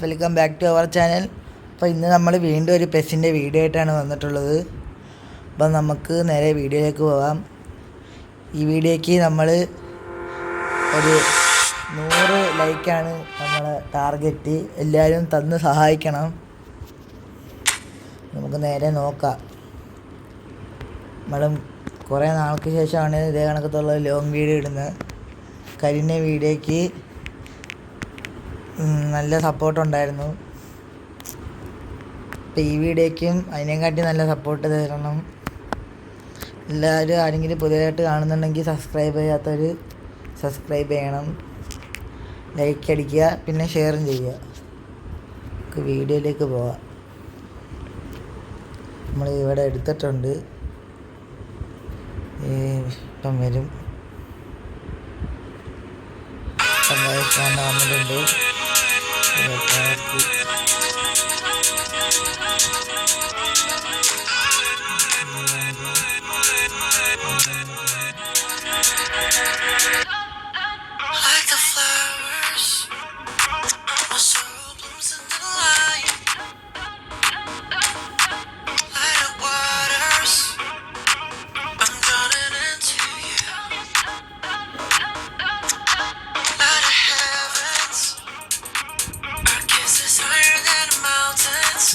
Welcome back to our channel. അപ്പോൾ ഇന്ന് നമ്മൾ വീണ്ടും ഒരു പെസ്സിൻ്റെ വീഡിയോ ആയിട്ടാണ് വന്നിട്ടുള്ളത്. അപ്പം നമുക്ക് നേരെ വീഡിയോയിലേക്ക് പോകാം. ഈ വീഡിയോയ്ക്ക് നമ്മൾ ഒരു 100 ലൈക്കാണ് നമ്മളെ ടാർഗറ്റ്. എല്ലാവരും തന്ന് സഹായിക്കണം. നമുക്ക് നേരെ നോക്കാം. നമ്മൾ കുറേ നാൾക്ക് ശേഷമാണ് ഇതേ കണക്കത്തുള്ള ലോങ് വീഡിയോ ഇടുന്നത്. കഴിഞ്ഞ വീഡിയോയ്ക്ക് നല്ല സപ്പോർട്ടുണ്ടായിരുന്നു. അപ്പോൾ ഈ വീഡിയോയ്ക്കും അതിനെക്കാട്ടി നല്ല സപ്പോർട്ട് തരണം. എല്ലാവരും ആരെങ്കിലും പുതിയതായിട്ട് കാണുന്നുണ്ടെങ്കിൽ സബ്സ്ക്രൈബ് ചെയ്യാത്തവർ സബ്സ്ക്രൈബ് ചെയ്യണം, ലൈക്ക് അടിക്കുക, പിന്നെ ഷെയറും ചെയ്യുക. നമുക്ക് വീഡിയോയിലേക്ക് പോവാം. നമ്മൾ ഇവിടെ എടുത്തിട്ടുണ്ട്, ഇഷ്ടം വരും. വന്നിട്ടുണ്ട്.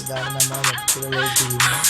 ഇതാണ് നമ്മൾ നെറ്റിലേക്ക് ചെയ്യുന്നത്.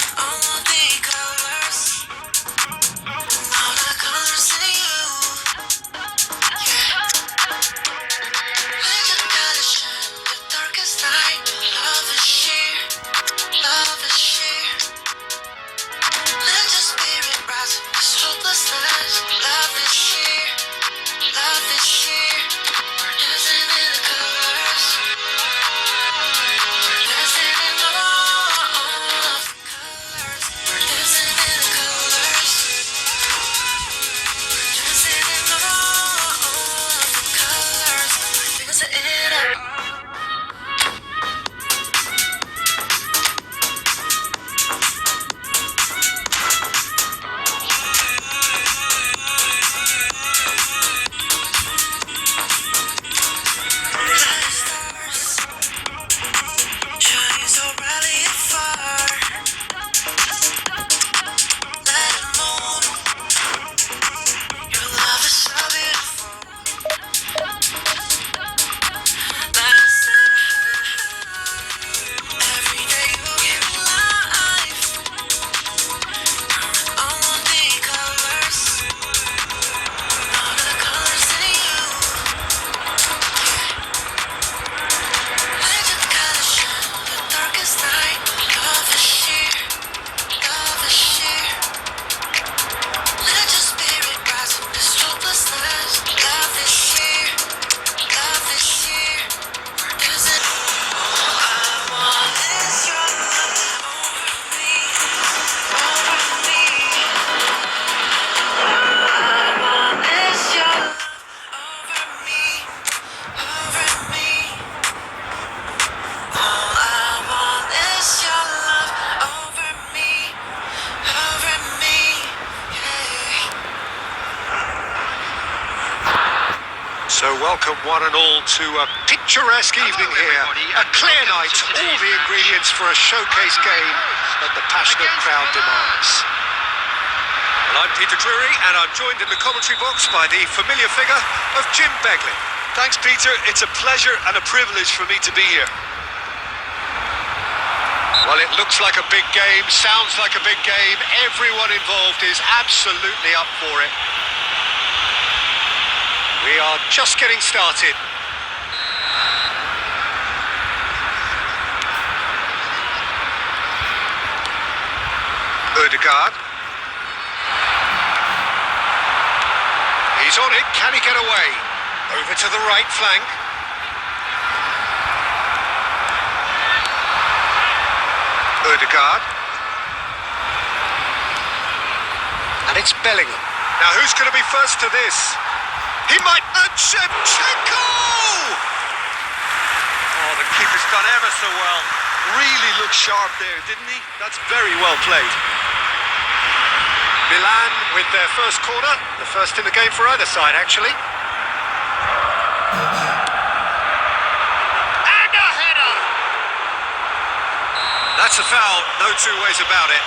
So welcome one and all to a picturesque evening here. A clear night, all the ingredients for a showcase game that the passionate crowd demands. Well, I'm Peter Drury and I'm joined in the commentary box by the familiar figure of Jim Beglin. Thanks, Peter. It's a pleasure and a privilege for me to be here. Well, it looks like a big game, sounds like a big game. Everyone involved is absolutely up for it. We are just getting started. Ødegaard. He's on it, can he get away? Over to the right flank. Ødegaard. And it's Bellingham. Now who's going to be first to this? He might... Shevchenko! Oh, the keeper's done ever so well. Really looked sharp there, didn't he? That's very well played. Milan with their first corner, the first in the game for either side, actually. And a header! That's a foul, no two ways about it.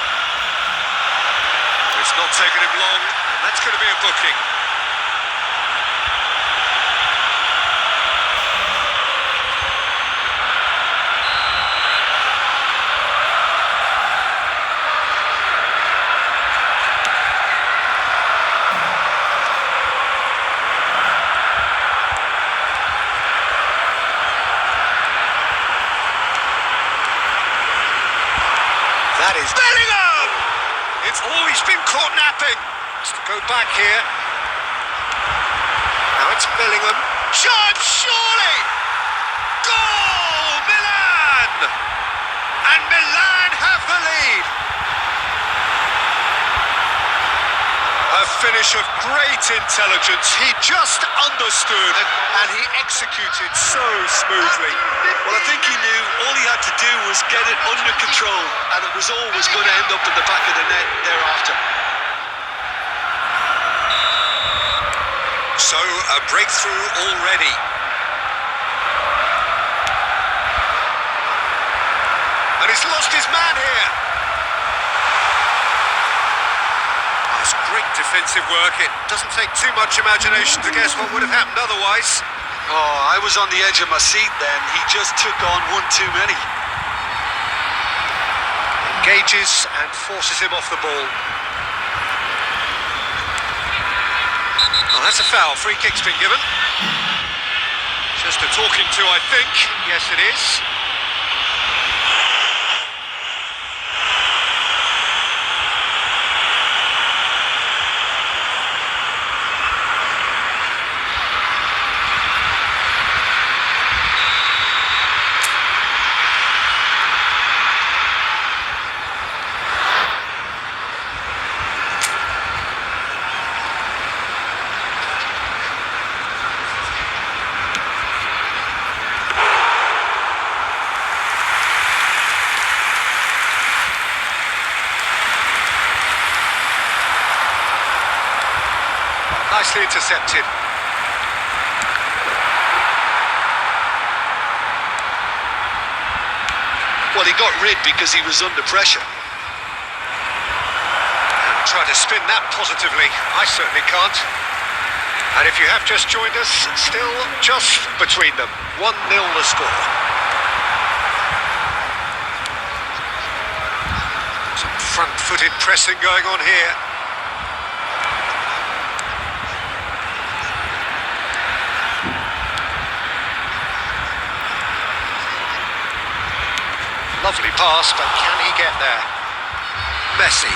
It's not taken him long, and that's going to be a booking. That is Bellingham! It's always been caught napping. Has to go back here. Now it's Bellingham. Shot, surely! Goal! Milan! And Milan have the lead. A finish of great intelligence. He just understood and he executed so smoothly. Well, I think he knew all he had to do was get it under control, and it was always going to end up in the back of the net thereafter. So, a breakthrough already. And he's lost his man here. That's great defensive work. It doesn't take too much imagination to guess what would have happened otherwise. Oh, I was on the edge of my seat then. He just took on one too many. Engages and forces him off the ball. Oh, that's a foul. Free kick's been given. Just a talking to, I think. Yes, it is. Nicely intercepted. Well, he got rid because he was under pressure. And try to spin that positively. I certainly can't. And if you have just joined us, still just between them. 1-0 the score. Some front-footed pressing going on here. Lovely pass, but can he get there? Messi.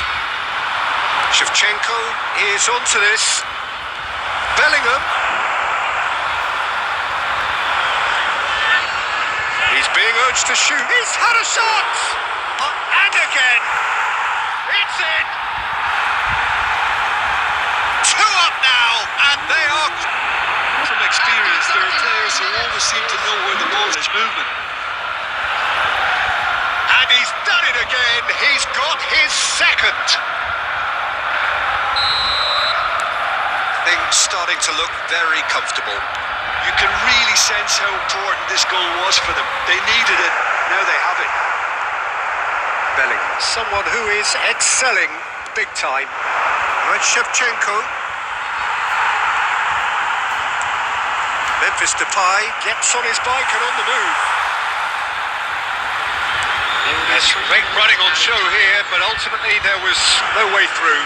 Shevchenko is onto this. Bellingham. He's being urged to shoot. He's had a shot! And again. It's in. 2 up now, and they are... From experience, there are players who always seem to know where the ball is moving. And he's done it again. He's got his second. Things starting to look very comfortable. You can really sense how important this goal was for them. They needed it. Now they have it. Bellingham, someone who is excelling big time. Now it's Shevchenko. Memphis Depay gets on his bike and on the move. There's great running on show here, but ultimately there was no way through.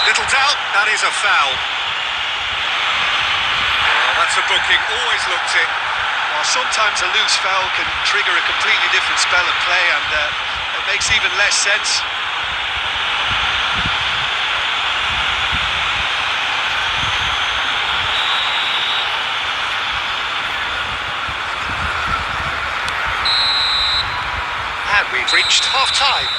Little doubt, that is a foul. Oh, that's a booking, always looked it. Well, sometimes a loose foul can trigger a completely different spell of play, and it makes even less sense. And we've reached half-time.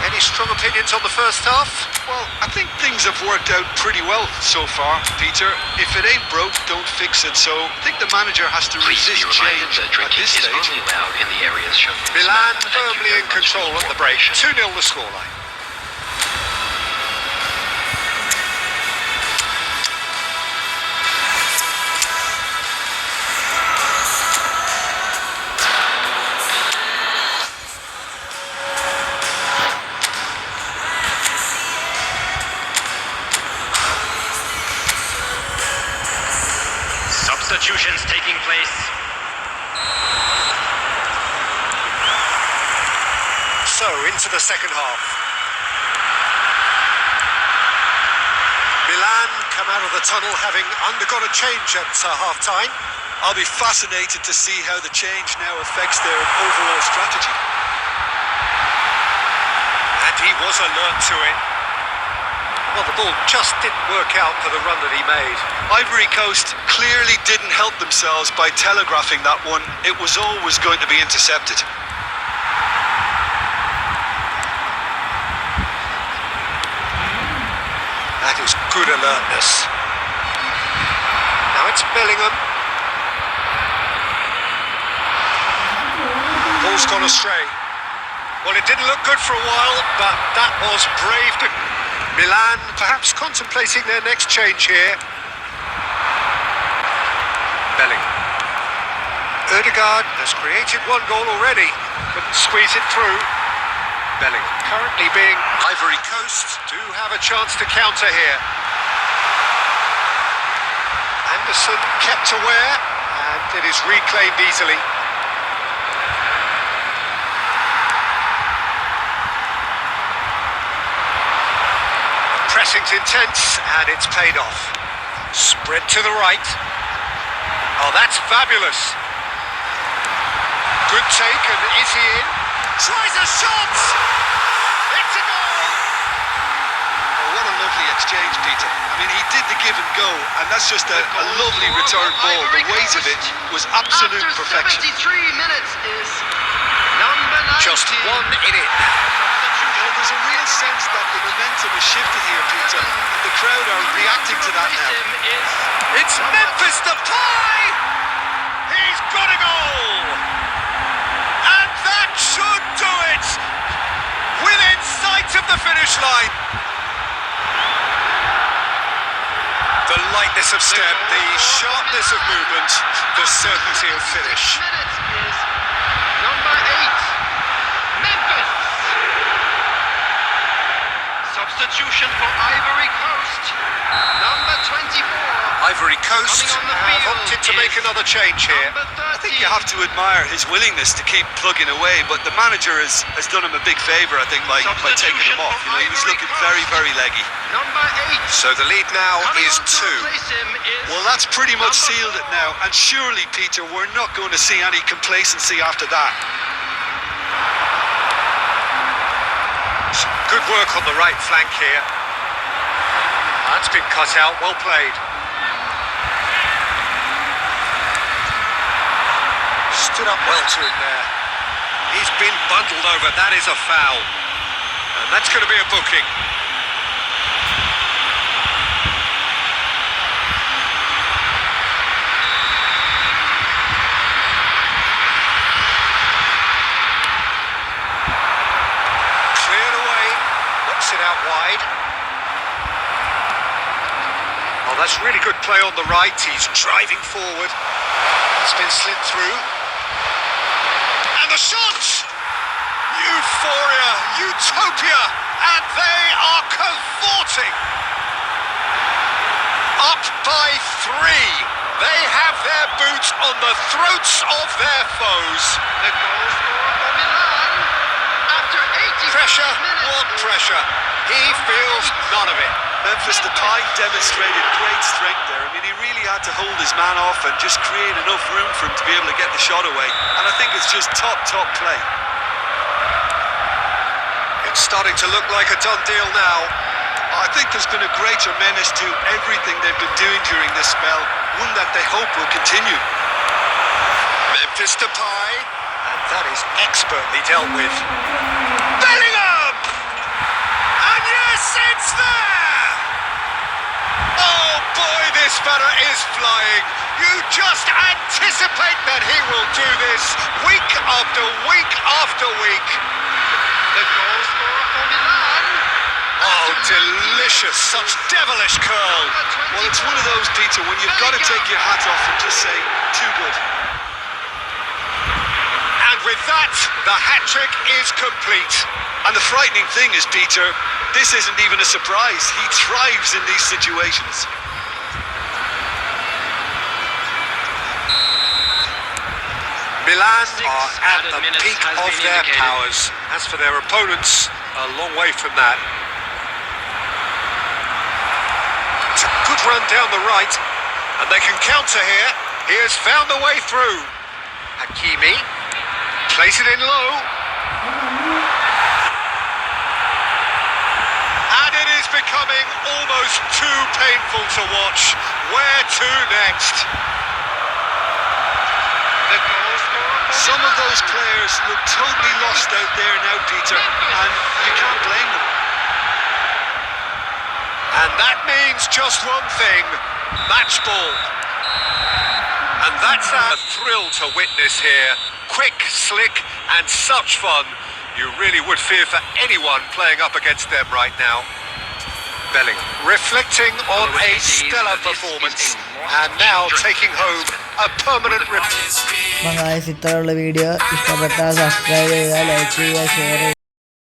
Any strong opinions on the first half? Well, I think things have worked out pretty well so far, Peter. If it ain't broke, don't fix it. So I think the manager has to resist change at this stage. Only allowed in the areas shown. Milan firmly in control at the break. 2-0 the scoreline. substitutions taking place. So, into the second half. Milan come out of the tunnel having undergone a change at half-time. I'll be fascinated to see how the change now affects their overall strategy. And he was alert to it. Well, the ball just didn't work out for the run that he made. Ivory Coast clearly didn't help themselves by telegraphing that one. It was always going to be intercepted. That is good alertness. Now it's Bellingham. Ball's gone astray. Well, it didn't look good for a while, but that was brave. Milan perhaps contemplating their next change here. Bellingham. Ødegaard has created one goal already, but squeeze it through. Bellingham currently being Ivory Coast do have a chance to counter here. Anderson kept aware, and it is reclaimed easily. Pressing's intense, and it's paid off. Spread to the right. Oh, that's fabulous. Good take, and is he in? Tries a shot! It's a goal! Oh, what a lovely exchange, Peter. I mean, he did the give and go, and that's just a lovely return ball. The weight of it was absolute perfection. 73 minutes is number 19. Just one in it. Well, there's a real sense that the momentum has shifted here, Peter. And the crowd are reacting to that now. It's Memphis Depay! He's got a goal! And that should do it! Within sight of the finish line. The lightness of step, the sharpness of movement, the certainty of finish. Minutes is number 8, Memphis. Substitution for Ivory Coast, number 24. Ivory Coast Coming on the have field opted to make is another change here. Number 13. I think you have to admire his willingness to keep plugging away, but the manager has done him a big favour, I think, by taking him off. You know, he was looking very, very leggy. Number 8. So the lead now Coming is on to 2. replace him is Well, that's pretty much number sealed it 4. now, and surely, Peter, we're not going to see any complacency after that. Some good work on the right flank here. That's been cut out, well played. Stood up well to him there. He's been bundled over, that is a foul. And that's going to be a booking. Cleared away, knocks it out wide. Oh, that's really good play on the right. He's driving forward. It's been slid through. And the shot! Euphoria, utopia, and they are cavorting. Up by 3. They have their boots on the throats of their foes. The goal scorer for Milan after 80 Pressure, minutes. what pressure? He feels none of it. Memphis Depay demonstrated great strength there. I mean, he really had to hold his man off and just create enough room for him to be able to get the shot away. And I think it's just top play. It's starting to look like a done deal now. I think there's been a greater menace to everything they've been doing during this spell, one that they hope will continue. Memphis Depay, and that is expertly dealt with. Bellingham! And yes, it's there! Oh boy, this fella is flying. You just anticipate that he will do this week after week after week. The goal scorer for Milan. Oh, delicious, such devilish curl. Well, it's one of those, Peter, when you've got to take your hat off and just say, too good. And with that, the hat-trick is complete. And the frightening thing is, Peter, this isn't even a surprise. He thrives in these situations. Milan are at the peak of their powers. As for their opponents, a long way from that. It's a good run down the right, and they can counter here. He has found a way through. Hakimi plays it in low. And it is becoming almost too painful to watch. Where to next? The goal scorer for Some of Milan. those players look totally lost out there now, Peter, and you can't blame them. And that means just one thing, match ball. And that's a thrill to witness here. Quick, slick, and such fun. You really would fear for anyone playing up against them right now. Bellingham reflecting on a stellar performance and now taking home a permanent rip. അപ്പം guys, ഇത്രയുള്ള video ഇഷ്ടപ്പെട്ടാൽ subscribe ചെയ്യുക, like ചെയ്യുക, share ചെയ്യുക.